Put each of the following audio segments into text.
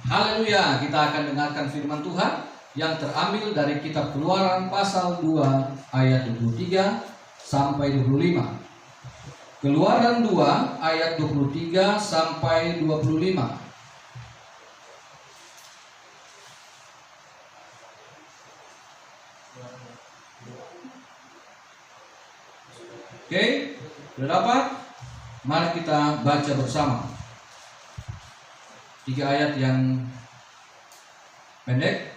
Haleluya, kita akan dengarkan firman Tuhan yang terambil dari kitab Keluaran pasal 2 ayat 23 sampai 25. Keluaran 2 ayat 23 sampai 25. Oke, sudah dapat? Mari kita baca bersama. 3 ayat yang pendek.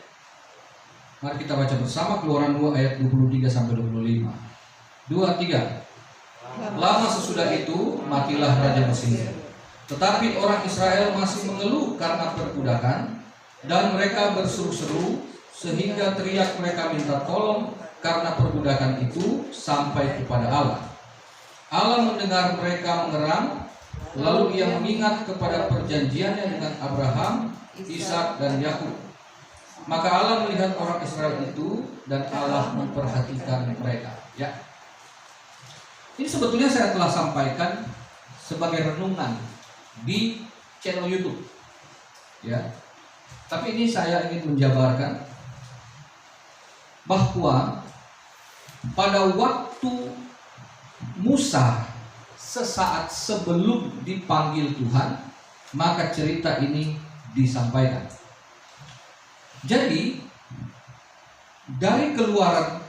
Mari kita baca bersama Keluaran 2 ayat 23 sampai 25. 2, 3. Lama sesudah itu matilah Raja Mesir. Tetapi orang Israel masih mengeluh karena perbudakan, dan mereka berseru-seru sehingga teriak mereka minta tolong karena perbudakan itu sampai kepada Allah. Allah mendengar mereka mengeram. Lalu ia mengingat kepada perjanjiannya dengan Abraham, Ishak dan Yakub. Maka Allah melihat orang Israel itu dan Allah memperhatikan mereka. Ya, ini sebetulnya saya telah sampaikan sebagai renungan di channel YouTube. Ya, tapi ini saya ingin menjabarkan bahwa pada waktu Musa sesaat sebelum dipanggil Tuhan, maka cerita ini disampaikan. Jadi dari Keluaran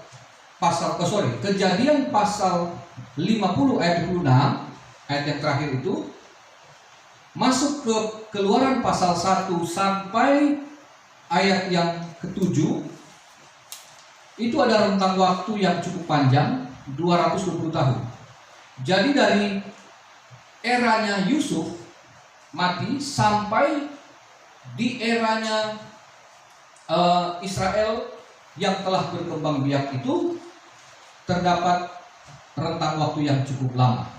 Kejadian pasal 50 ayat 26, ayat yang terakhir itu, masuk ke Keluaran pasal 1 sampai ayat yang ke-7, itu ada rentang waktu yang cukup panjang, 220 tahun. Jadi dari eranya Yusuf mati sampai di eranya Israel yang telah berkembang biak itu terdapat rentang waktu yang cukup lama.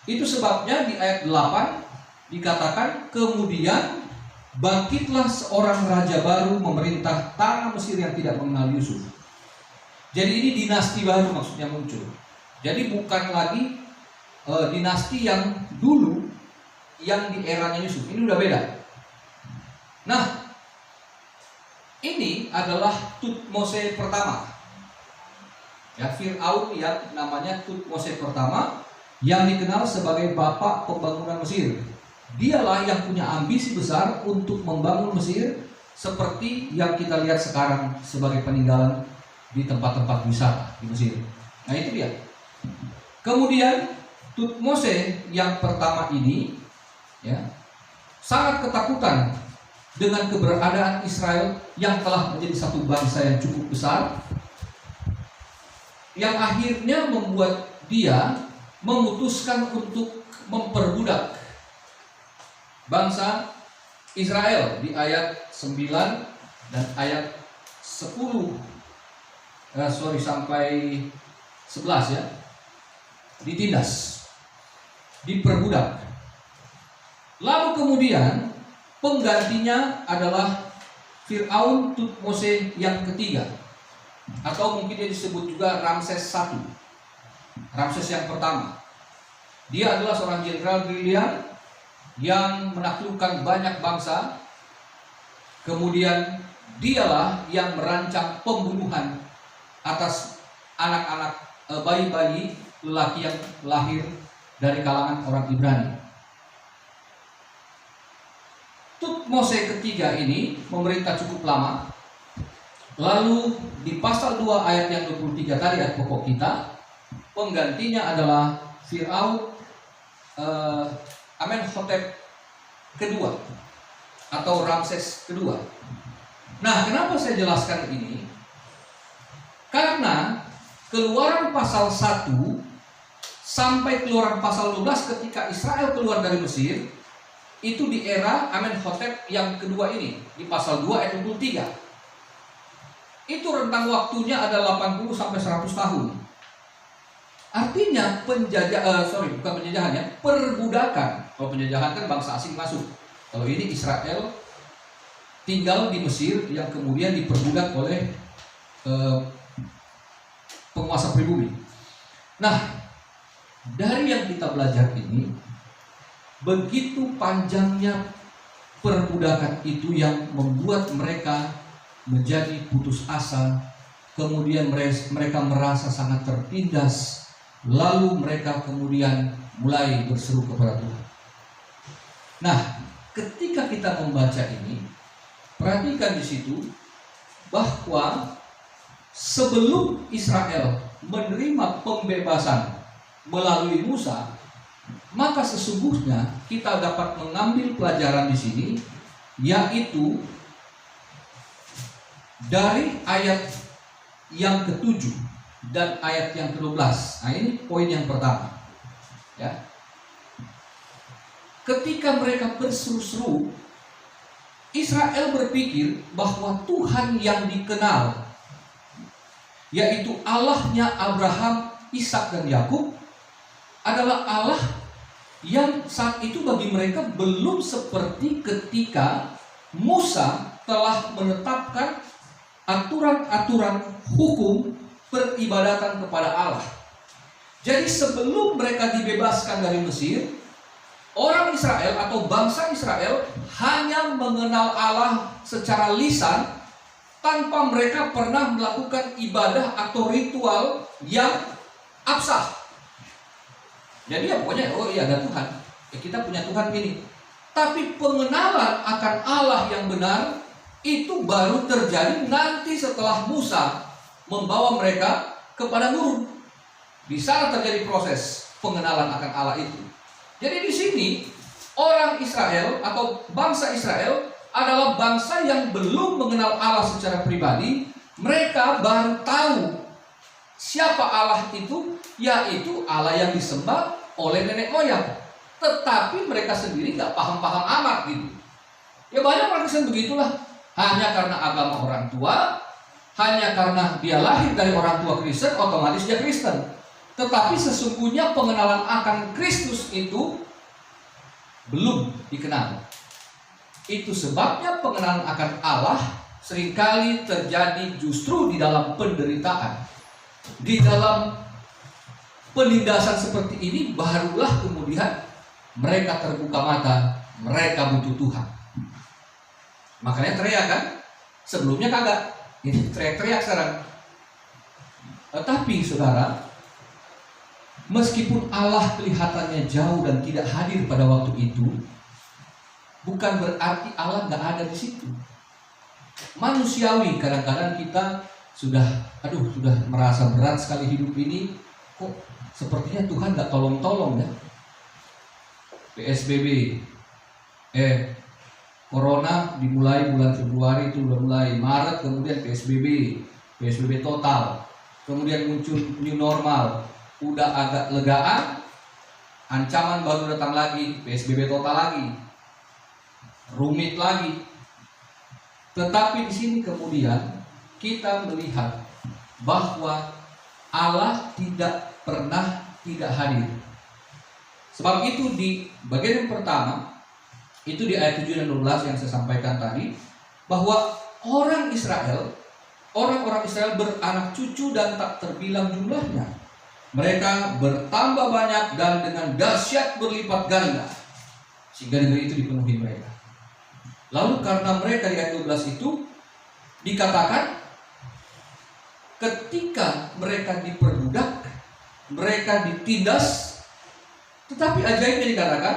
Itu sebabnya di ayat 8 dikatakan, kemudian bangkitlah seorang raja baru memerintah tanah Mesir yang tidak mengenal Yusuf. Jadi ini dinasti baru maksudnya muncul. Jadi bukan lagi dinasti yang dulu yang di eranya Yusuf. Ini udah beda. Nah, ini adalah Tutmose pertama. Ya, Fir'aun yang namanya Tutmose pertama, yang dikenal sebagai bapak pembangunan Mesir. Dialah yang punya ambisi besar untuk membangun Mesir seperti yang kita lihat sekarang sebagai peninggalan di tempat-tempat wisata di Mesir. Nah, itu dia. Kemudian Tutmose yang pertama ini, ya, sangat ketakutan dengan keberadaan Israel yang telah menjadi satu bangsa yang cukup besar, yang akhirnya membuat dia memutuskan untuk memperbudak bangsa Israel di ayat 9 dan ayat 10 sampai 11, ya. Ditindas, diperbudak. Lalu kemudian penggantinya adalah Fir'aun Tutmose yang ketiga, atau mungkin dia disebut juga Ramses I. Ramses yang pertama. Dia adalah seorang jenderal brilian yang menaklukkan banyak bangsa. Kemudian dialah yang merancang pembunuhan atas anak-anak, bayi-bayi lelaki yang lahir dari kalangan orang Ibrani. Tutmose ketiga ini memerintah cukup lama. Lalu di pasal 2 ayat yang 23 tadi, ayat pokok kita, penggantinya adalah Fir'aun Amenhotep kedua atau Ramses kedua. Nah, kenapa saya jelaskan ini? Karena Keluaran pasal 1 sampai Keluaran pasal 12 ketika Israel keluar dari Mesir, itu di era Amenhotep yang kedua ini, di pasal 2 ayat 23. Itu rentang waktunya ada 80 sampai 100 tahun. Artinya bukan penjajahan, ya, perbudakan. Kalau penjajahan kan bangsa asing masuk. Kalau ini Israel tinggal di Mesir yang kemudian diperbudak oleh penguasa pribumi. Nah, dari yang kita belajar ini, begitu panjangnya perbudakan itu yang membuat mereka menjadi putus asa, kemudian mereka merasa sangat tertindas, lalu mereka kemudian mulai berseru kepada Tuhan. Nah, ketika kita membaca ini, perhatikan di situ bahwa sebelum Israel menerima pembebasan melalui Musa, maka sesungguhnya kita dapat mengambil pelajaran di sini, yaitu dari ayat yang ke-7 dan ayat yang ke-12. Nah, ini poin yang pertama. Ya. Ketika mereka berseru-seru, Israel berpikir bahwa Tuhan yang dikenal, yaitu Allahnya Abraham, Ishak dan Yakub, adalah Allah yang saat itu bagi mereka belum seperti ketika Musa telah menetapkan aturan-aturan hukum peribadatan kepada Allah. Jadi sebelum mereka dibebaskan dari Mesir, orang Israel atau bangsa Israel hanya mengenal Allah secara lisan, tanpa mereka pernah melakukan ibadah atau ritual yang absah. Jadi ya pokoknya, oh iya ada Tuhan, ya kita punya Tuhan ini. Tapi pengenalan akan Allah yang benar itu baru terjadi nanti setelah Musa membawa mereka kepada Gurun. Di sana terjadi proses pengenalan akan Allah itu. Jadi di sini orang Israel atau bangsa Israel adalah bangsa yang belum mengenal Allah secara pribadi. Mereka baru tahu siapa Allah itu, yaitu Allah yang disembah oleh nenek moyang. Tetapi mereka sendiri nggak paham-paham amat gitu. Ya banyak orang Kristen begitulah. Hanya karena agama orang tua, hanya karena dia lahir dari orang tua Kristen, otomatis dia Kristen. Tetapi sesungguhnya pengenalan akan Kristus itu belum dikenal. Itu sebabnya pengenalan akan Allah seringkali terjadi justru di dalam penderitaan. Di dalam penindasan seperti ini barulah kemudian mereka terbuka mata, mereka butuh Tuhan. Makanya teriak kan? Sebelumnya kagak. Ini teriak-teriak sekarang. Tetapi saudara, meskipun Allah kelihatannya jauh dan tidak hadir pada waktu itu, bukan berarti Allah nggak ada di situ. Manusiawi kadang-kadang kita sudah merasa berat sekali hidup ini, kok sepertinya Tuhan nggak tolong-tolong ya. PSBB, Corona dimulai bulan Februari, itu udah mulai Maret, kemudian PSBB total, kemudian muncul new normal, udah agak legaan, ancaman baru datang lagi, PSBB total lagi, rumit lagi. Tetapi di sini kemudian kita melihat bahwa Allah tidak pernah tidak hadir. Sebab itu di bagian yang pertama, itu di ayat 7 dan 12 yang saya sampaikan tadi, bahwa orang Israel beranak cucu dan tak terbilang jumlahnya. Mereka bertambah banyak dan dengan dahsyat berlipat ganda, sehingga negeri itu dipenuhi mereka. Lalu karena mereka di ayat 12 itu dikatakan, ketika mereka diperbudak, mereka ditindas, tetapi ajaibnya dikatakan,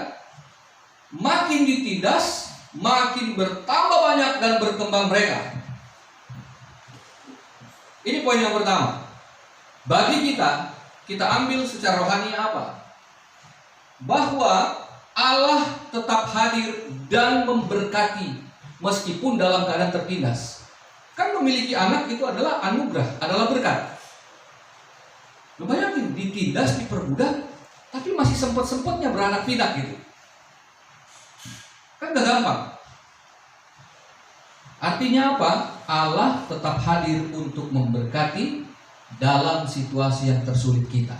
makin ditindas, makin bertambah banyak dan berkembang mereka. Ini poin yang pertama. Bagi kita ambil secara rohani apa? Bahwa Allah tetap hadir dan memberkati meskipun dalam keadaan tertindas. Kan memiliki anak itu adalah anugerah, adalah berkat. Lu bayangin, ditindas, diperbudak, tapi masih sempat-sempatnya beranak pinak gitu. Kan gak gampang. Artinya apa? Allah tetap hadir untuk memberkati dalam situasi yang tersulit kita.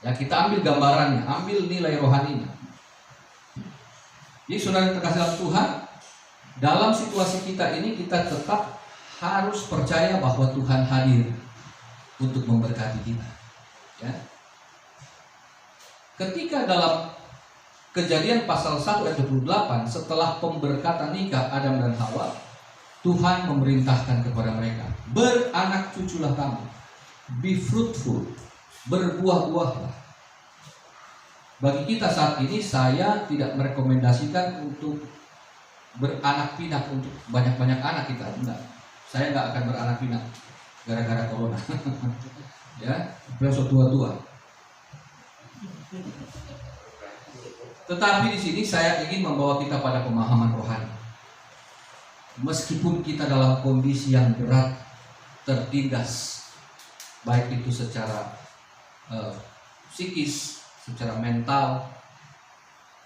Ya, kita ambil gambarannya, ambil nilai rohaninya. Jadi saudara terkasih dalam Tuhan, dalam situasi kita ini kita tetap harus percaya bahwa Tuhan hadir untuk memberkati kita. Ya. Ketika dalam Kejadian pasal 1 ayat 28, setelah pemberkatan nikah Adam dan Hawa, Tuhan memerintahkan kepada mereka, beranak cuculah kamu, be fruitful, berbuah-buahlah. Bagi kita saat ini, saya tidak merekomendasikan untuk beranak pinak, untuk banyak-banyak anak kita, enggak. Saya enggak akan beranak pinak gara-gara corona. Ya, besok tua-tua. Tetapi di sini saya ingin membawa kita pada pemahaman rohani. Meskipun kita dalam kondisi yang berat, tertindas, baik itu secara psikis, secara mental,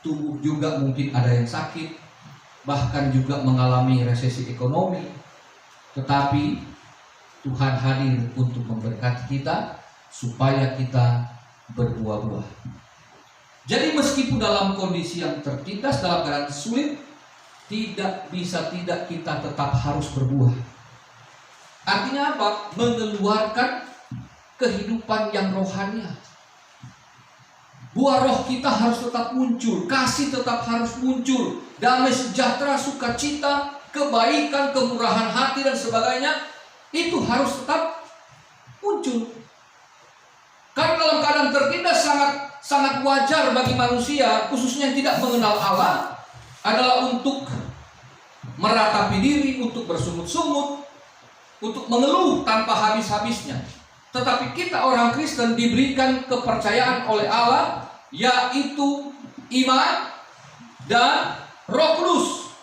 tubuh juga mungkin ada yang sakit, bahkan juga mengalami resesi ekonomi, tetapi Tuhan hadir untuk memberkati kita supaya kita berbuah-buah. Jadi meskipun dalam kondisi yang tertindas, dalam keadaan sulit, tidak bisa tidak kita tetap harus berbuah. Artinya apa? Mengeluarkan kehidupan yang rohani. Buah roh kita harus tetap muncul, kasih tetap harus muncul, damai sejahtera, sukacita, kebaikan, kemurahan hati dan sebagainya, itu harus tetap muncul. Karena dalam keadaan tertindas sangat wajar bagi manusia, khususnya yang tidak mengenal Allah, adalah untuk meratapi diri, untuk bersungut-sungut, untuk mengeluh tanpa habis-habisnya. Tetapi kita orang Kristen diberikan kepercayaan oleh Allah, yaitu iman dan Roh Kudus.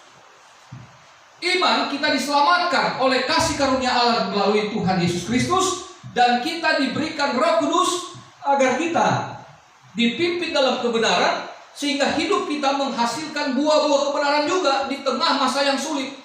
Iman, kita diselamatkan oleh kasih karunia Allah melalui Tuhan Yesus Kristus, dan kita diberikan Roh Kudus agar kita dipimpin dalam kebenaran, sehingga hidup kita menghasilkan buah-buah kebenaran juga di tengah masa yang sulit.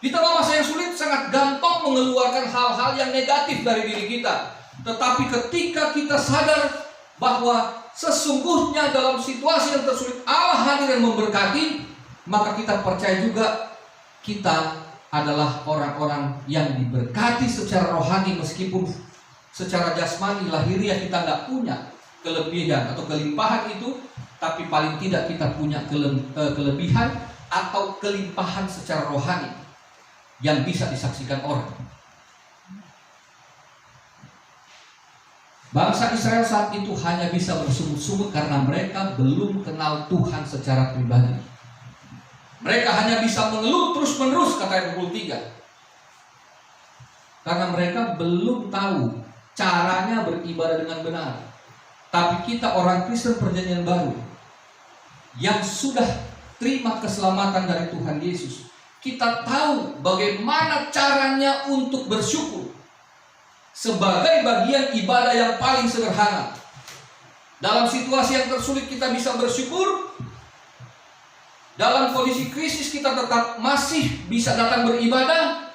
Di tengah masa yang sulit sangat gampang mengeluarkan hal-hal yang negatif dari diri kita. Tetapi ketika kita sadar bahwa sesungguhnya dalam situasi yang tersulit Allah hadir dan memberkati, maka kita percaya juga kita adalah orang-orang yang diberkati secara rohani, meskipun secara jasmani lahiriah kita nggak punya kelebihan atau kelimpahan itu, tapi paling tidak kita punya kelebihan atau kelimpahan secara rohani yang bisa disaksikan orang. Bangsa Israel saat itu hanya bisa bersungut-sungut karena mereka belum kenal Tuhan secara pribadi. Mereka hanya bisa mengeluh terus-menerus, kata ayat 23. Karena mereka belum tahu caranya beribadah dengan benar. Tapi kita orang Kristen perjanjian baru yang sudah terima keselamatan dari Tuhan Yesus, kita tahu bagaimana caranya untuk bersyukur sebagai bagian ibadah yang paling sederhana. Dalam situasi yang tersulit kita bisa bersyukur. Dalam kondisi krisis kita tetap masih bisa datang beribadah.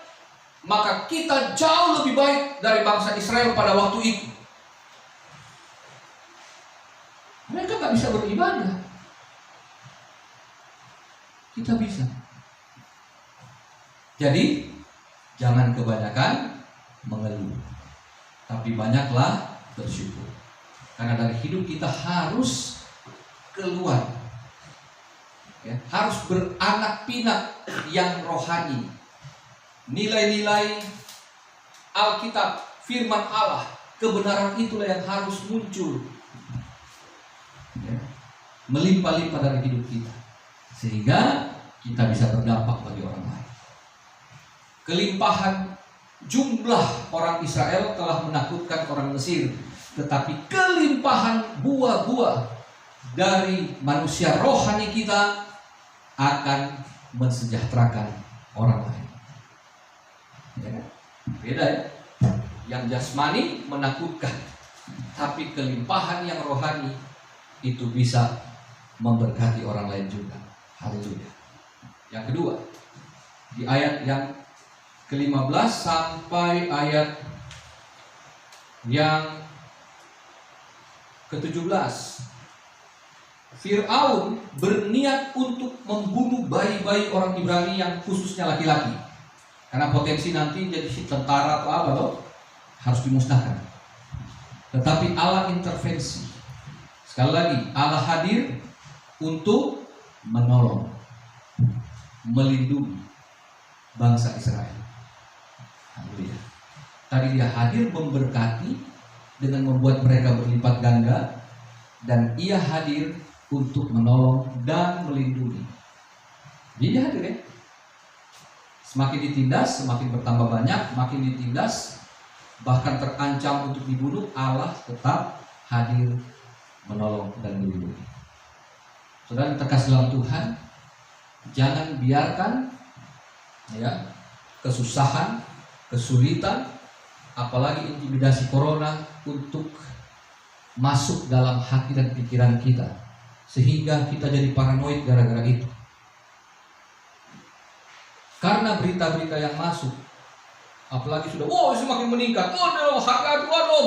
Maka kita jauh lebih baik dari bangsa Israel pada waktu itu. Mereka tak bisa beribadah, kita bisa. Jadi jangan kebanyakan mengeluh, tapi banyaklah bersyukur. Karena dari hidup kita harus keluar, ya, harus beranak pinak yang rohani. Nilai-nilai Alkitab, firman Allah, kebenaran itulah yang harus muncul, ya, melimpah-limpah dari hidup kita, sehingga kita bisa berdampak bagi orang lain. Kelimpahan jumlah orang Israel telah menakutkan orang Mesir, tetapi kelimpahan buah-buah dari manusia rohani kita akan mensejahterakan orang lain. Ya, beda ya. Yang jasmani menakutkan, tapi kelimpahan yang rohani itu bisa memberkati orang lain juga. Haleluya. Yang kedua, di ayat yang ke-15 sampai ayat yang ke-17, Fir'aun berniat untuk membunuh bayi-bayi orang Ibrani yang khususnya laki-laki, karena potensi nanti jadi tentara atau apa loh, harus dimusnahkan. Tetapi Allah intervensi. Sekali lagi, Allah hadir untuk menolong, melindungi bangsa Israel. Haleluya. Tadi dia hadir memberkati dengan membuat mereka berlipat ganda, dan ia hadir untuk menolong dan melindungi. Dia hadir ya. Semakin ditindas, semakin bertambah banyak, makin ditindas, bahkan terancam untuk dibunuh, Allah tetap hadir menolong dan melindungi. Saudara terkasih dalam Tuhan, jangan biarkan ya kesusahan, kesulitan, apalagi intimidasi corona untuk masuk dalam hati dan pikiran kita, sehingga kita jadi paranoid gara-gara itu. Karena berita-berita yang masuk, apalagi sudah, semakin meningkat,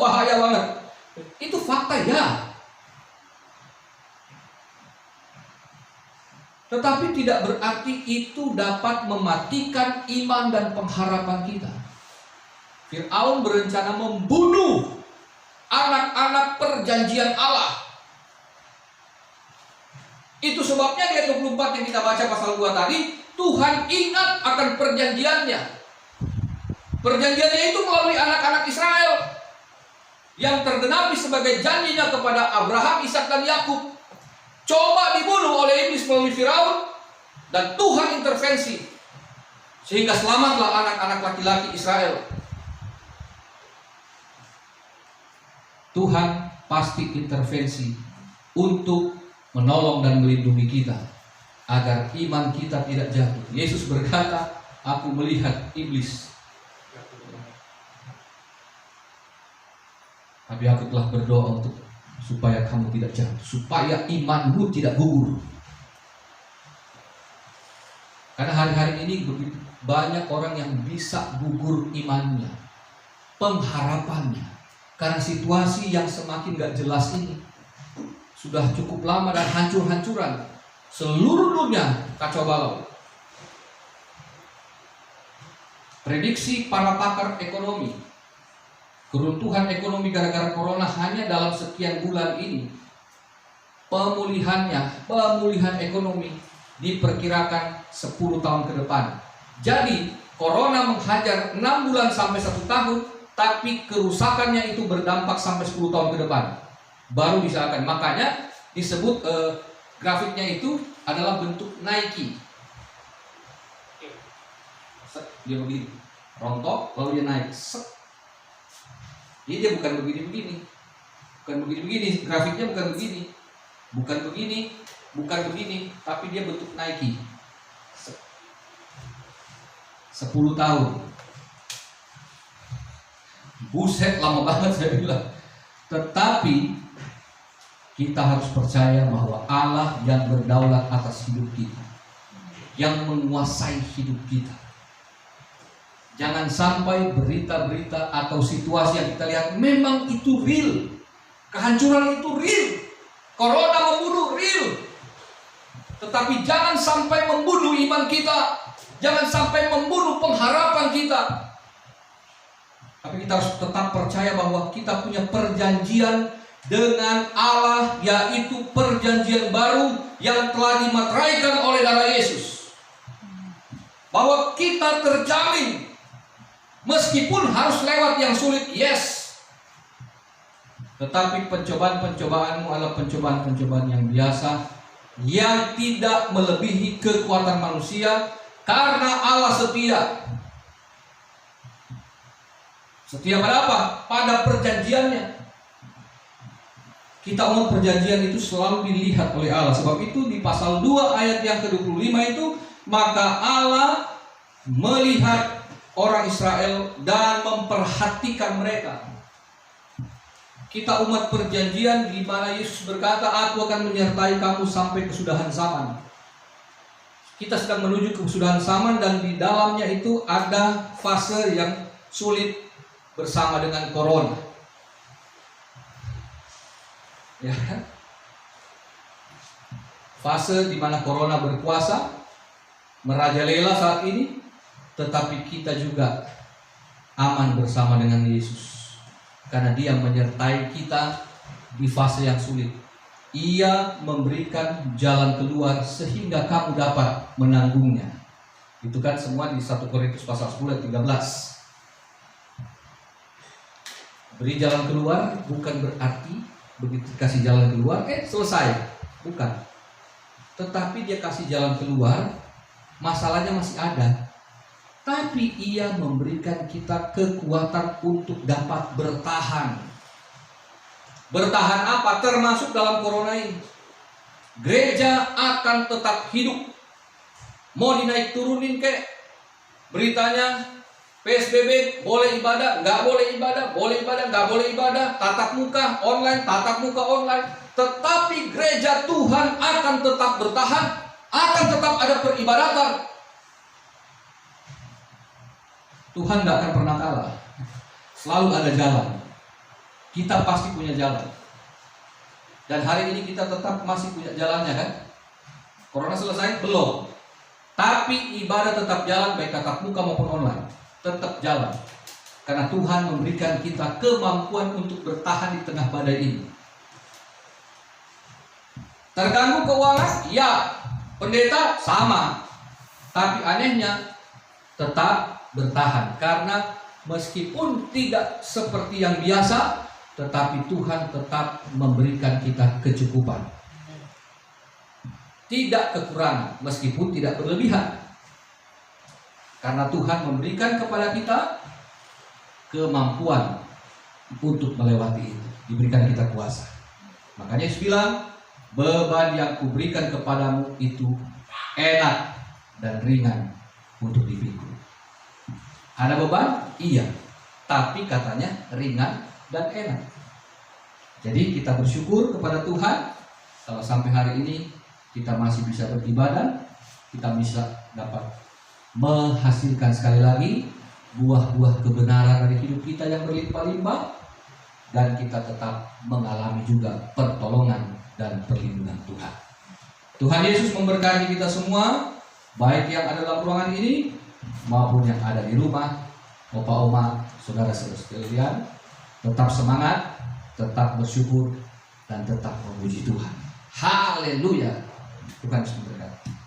bahaya banget. Itu fakta ya. Tetapi tidak berarti itu dapat mematikan iman dan pengharapan kita. Fir'aun berencana membunuh anak-anak perjanjian Allah. Itu sebabnya di ayat 24 yang kita baca pasal 2 tadi, Tuhan ingat akan perjanjiannya. Perjanjiannya itu melalui anak-anak Israel yang tergenapi sebagai janjinya kepada Abraham, Ishak dan Yakub. Coba dibunuh oleh iblis melalui Firaun, dan Tuhan intervensi sehingga selamatlah anak-anak laki-laki Israel. Tuhan pasti intervensi untuk menolong dan melindungi kita agar iman kita tidak jatuh. Yesus berkata, aku melihat iblis, tapi aku telah berdoa untuk supaya kamu tidak jatuh, supaya imanmu tidak gugur. Karena hari-hari ini banyak orang yang bisa gugur imannya, pengharapannya, karena situasi yang semakin gak jelas ini. Sudah cukup lama dan hancur-hancuran, seluruh dunia kacau balau. Prediksi para pakar ekonomi, keruntuhan ekonomi gara-gara corona hanya dalam sekian bulan ini, pemulihan ekonomi diperkirakan 10 tahun ke depan. Jadi corona menghajar 6 bulan sampai 1 tahun, tapi kerusakannya itu berdampak sampai 10 tahun ke depan. Baru disalahkan. Makanya disebut grafiknya itu adalah bentuk Nike. Dia begini, rontok lalu dia naik. Dia bukan begini-begini, bukan begini-begini, grafiknya bukan begini, bukan begini, tapi dia bentuk Nike. 10 tahun. Buset, lama banget saya bilang. Tetapi kita harus percaya bahwa Allah yang berdaulat atas hidup kita, yang menguasai hidup kita. Jangan sampai berita-berita atau situasi yang kita lihat memang itu real. Kehancuran itu real. Corona membunuh real. Tetapi jangan sampai membunuh iman kita. Jangan sampai membunuh pengharapan kita. Tapi kita harus tetap percaya bahwa kita punya perjanjian dengan Allah, yaitu perjanjian baru yang telah dimateraikan oleh darah Yesus. Bahwa kita terjamin. Meskipun harus lewat yang sulit, yes. Tetapi pencobaan-pencobaanmu adalah pencobaan-pencobaan yang biasa, yang tidak melebihi kekuatan manusia, karena Allah setia. Setia pada apa? Pada perjanjiannya. Kita umat perjanjian itu selalu dilihat oleh Allah. Sebab itu di pasal 2 ayat yang ke-25 itu, maka Allah melihat orang Israel dan memperhatikan mereka. Kita umat perjanjian di mana Yesus berkata, aku akan menyertai kamu sampai kesudahan zaman. Kita sedang menuju ke kesudahan zaman, dan di dalamnya itu ada fase yang sulit bersama dengan corona. Ya kan? Fase di mana corona berkuasa, merajalela saat ini. Tetapi kita juga aman bersama dengan Yesus, karena Dia menyertai kita di fase yang sulit. Ia memberikan jalan keluar sehingga kamu dapat menanggungnya. Itu kan semua di 1 Korintus pasal 10 ayat 13. Beri jalan keluar bukan berarti begitu kasih jalan keluar selesai, bukan. Tetapi dia kasih jalan keluar, masalahnya masih ada. Tapi ia memberikan kita kekuatan untuk dapat bertahan. Bertahan apa? Termasuk dalam corona ini. Gereja akan tetap hidup. Mau dinaik turunin beritanya PSBB, boleh ibadah, nggak boleh ibadah, boleh ibadah, nggak boleh ibadah, tatap muka online, tatap muka online. Tetapi gereja Tuhan akan tetap bertahan, akan tetap ada peribadatan. Tuhan nggak akan pernah kalah. Selalu ada jalan. Kita pasti punya jalan. Dan hari ini kita tetap masih punya jalannya kan? Corona selesai? Belum. Tapi ibadah tetap jalan, baik tatap muka maupun online. Tetap jalan. Karena Tuhan memberikan kita kemampuan untuk bertahan di tengah badai ini. Terganggu keuangan? Ya. Pendeta? Sama. Tapi anehnya tetap bertahan. Karena meskipun tidak seperti yang biasa, tetapi Tuhan tetap memberikan kita kecukupan. Tidak kekurangan, meskipun tidak berlebihan. Karena Tuhan memberikan kepada kita kemampuan untuk melewati itu. Diberikan kita kuasa. Makanya Yesus bilang, beban yang kuberikan kepadamu itu enak dan ringan untuk dipikul. Ada beban? Iya. Tapi katanya ringan dan enak. Jadi kita bersyukur kepada Tuhan kalau sampai hari ini kita masih bisa beribadah, kita bisa dapat menghasilkan sekali lagi buah-buah kebenaran dari hidup kita yang berlimpah-limpah, dan kita tetap mengalami juga pertolongan dan perlindungan Tuhan. Tuhan Yesus memberkati kita semua, baik yang ada dalam ruangan ini maupun yang ada di rumah. Bapak, Oma, saudara-saudara sekalian, tetap semangat, tetap bersyukur, dan tetap memuji Tuhan. Haleluya. Tuhan Yesus memberkati.